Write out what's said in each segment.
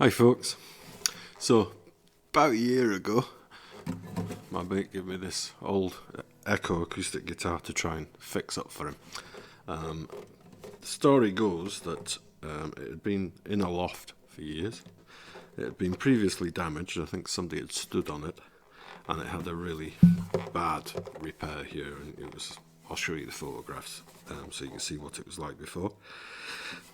Hi folks. So about a year ago my mate gave me this old Echo acoustic guitar to try and fix up for him. The story goes that it had been in a loft for years. It had been previously damaged. I think somebody had stood on it and it had a really bad repair here, and I'll show you the photographs so you can see what it was like before.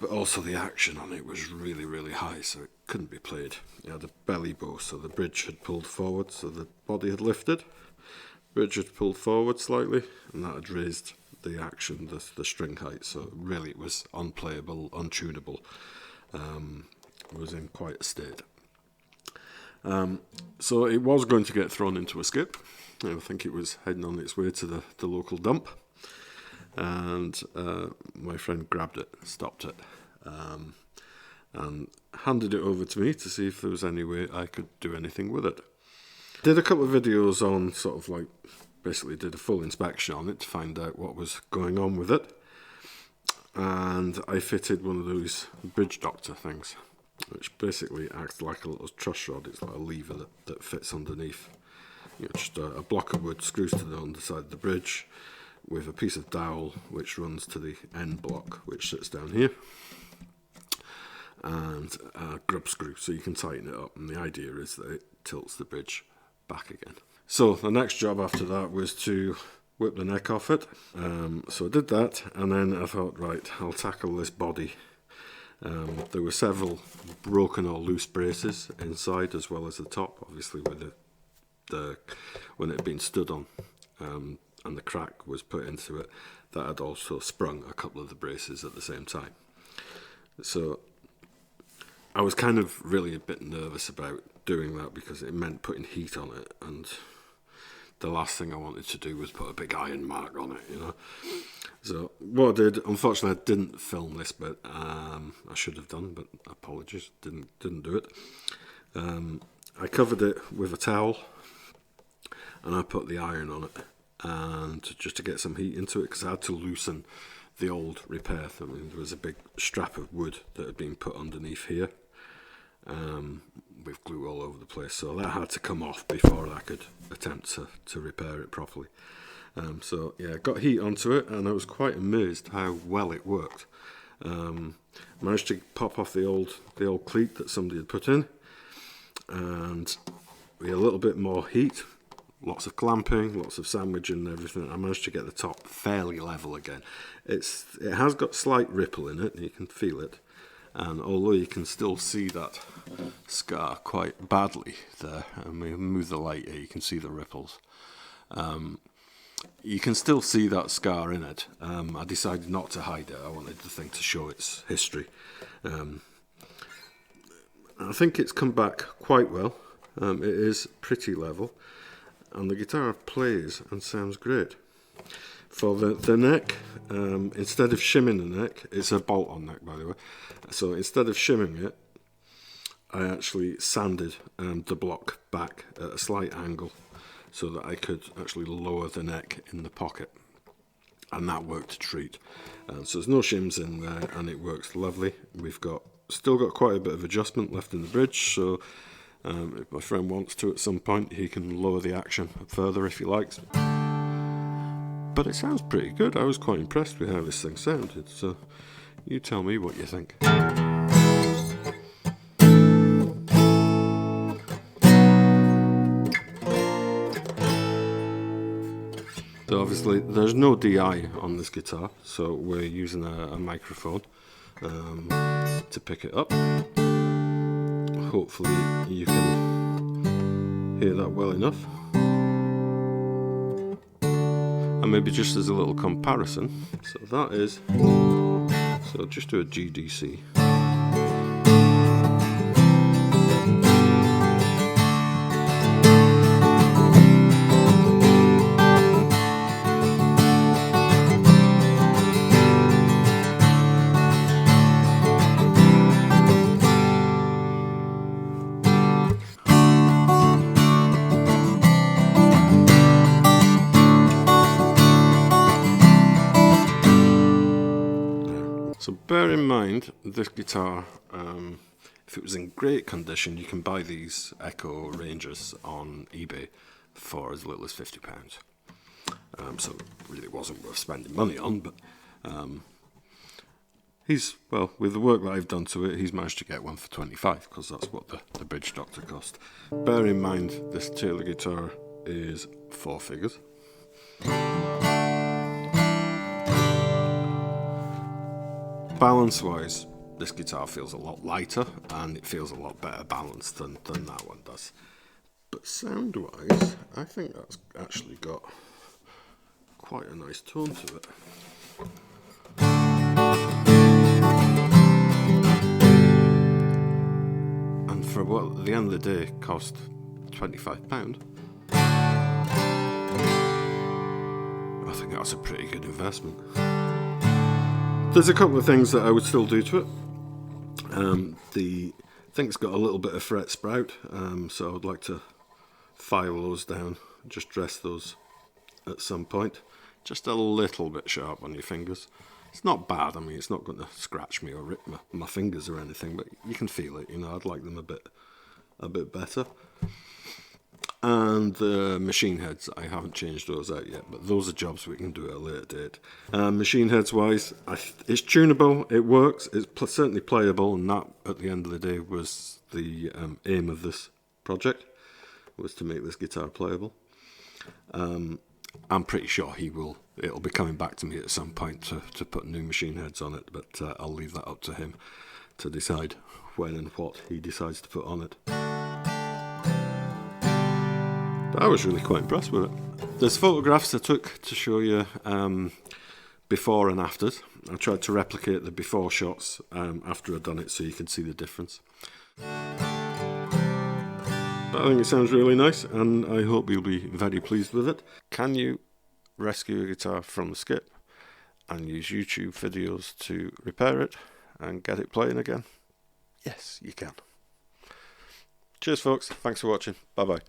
But also the action on it was really, really high, so it couldn't be played. It had a belly bow, so the bridge had pulled forward, so the body had lifted. Bridge had pulled forward slightly, and that had raised the action, the string height, so really it was unplayable, untunable. It was in quite a state. So it was going to get thrown into a skip. I think it was heading on its way to the local dump. And my friend grabbed it, stopped it, and handed it over to me to see if there was any way I could do anything with it. Did a couple of videos on basically did a full inspection on it to find out what was going on with it. And I fitted one of those bridge doctor things, which basically acts like a little truss rod. It's like a lever that fits underneath. Just a block of wood screws to the underside of the bridge, with a piece of dowel which runs to the end block, which sits down here, and a grub screw so you can tighten it up, and the idea is that it tilts the bridge back again. So the next job after that was to whip the neck off it. So I did that, and then I thought, right, I'll tackle this body. There were several broken or loose braces inside as well as the top, obviously with when it had been stood on. And the crack was put into it, that had also sprung a couple of the braces at the same time. So I was kind of really a bit nervous about doing that because it meant putting heat on it, and the last thing I wanted to do was put a big iron mark on it, So what I did, unfortunately I didn't film this bit. I should have done, but apologies, didn't do it. I covered it with a towel and I put the iron on it, and just to get some heat into it, because I had to loosen the old repair. I mean, there was a big strap of wood that had been put underneath here, with glue all over the place, so that had to come off before I could attempt to repair it properly. So yeah, I got heat onto it, and I was quite amazed how well it worked. Managed to pop off the old cleat that somebody had put in, and with a little bit more heat, lots of clamping, lots of sandwiching and everything, I managed to get the top fairly level again. It has got slight ripple in it, you can feel it, and although you can still see that scar quite badly there, and we move the light here, you can see the ripples. You can still see that scar in it. I decided not to hide it. I wanted the thing to show its history. I think it's come back quite well. It is pretty level, and the guitar plays and sounds great. For the neck, instead of shimming the neck, it's a bolt-on neck, by the way. So instead of shimming it, I actually sanded the block back at a slight angle so that I could actually lower the neck in the pocket, and that worked a treat. So there's no shims in there, and it works lovely. We've still got quite a bit of adjustment left in the bridge, so if my friend wants to at some point, he can lower the action further if he likes. But it sounds pretty good. I was quite impressed with how this thing sounded, so you tell me what you think. So obviously there's no DI on this guitar, so we're using a microphone to pick it up. Hopefully you can hear that well enough. And maybe just as a little comparison, so just do a GDC. So bear in mind, this guitar If it was in great condition, you can buy these Echo Rangers on eBay for as little as £50. So it really wasn't worth spending money on, but with the work that I've done to it, he's managed to get one for 25, because that's what the Bridge Doctor cost. Bear in mind, this Taylor guitar is 4 figures. Balance-wise, this guitar feels a lot lighter, and it feels a lot better balanced than that one does. But sound-wise, I think that's actually got quite a nice tone to it. And for what at the end of the day cost £25, I think that's a pretty good investment. There's a couple of things that I would still do to it. The thing's got a little bit of fret sprout, so I'd like to file those down, just dress those at some point. Just a little bit sharp on your fingers. It's not bad, I mean it's not going to scratch me or rip my fingers or anything, but you can feel it, you know. I'd like them a bit better. And the machine heads, I haven't changed those out yet, but those are jobs we can do at a later date. Machine heads wise, it's tunable, it works, it's certainly playable, and that at the end of the day was the aim of this project, was to make this guitar playable. I'm pretty sure it'll be coming back to me at some point to put new machine heads on it, but I'll leave that up to him to decide when and what he decides to put on it. But I was really quite impressed with it. There's photographs I took to show you before and afters. I tried to replicate the before shots after I'd done it so you can see the difference. But I think it sounds really nice, and I hope you'll be very pleased with it. Can you rescue a guitar from the skip and use YouTube videos to repair it and get it playing again? Yes, you can. Cheers folks, thanks for watching, bye bye.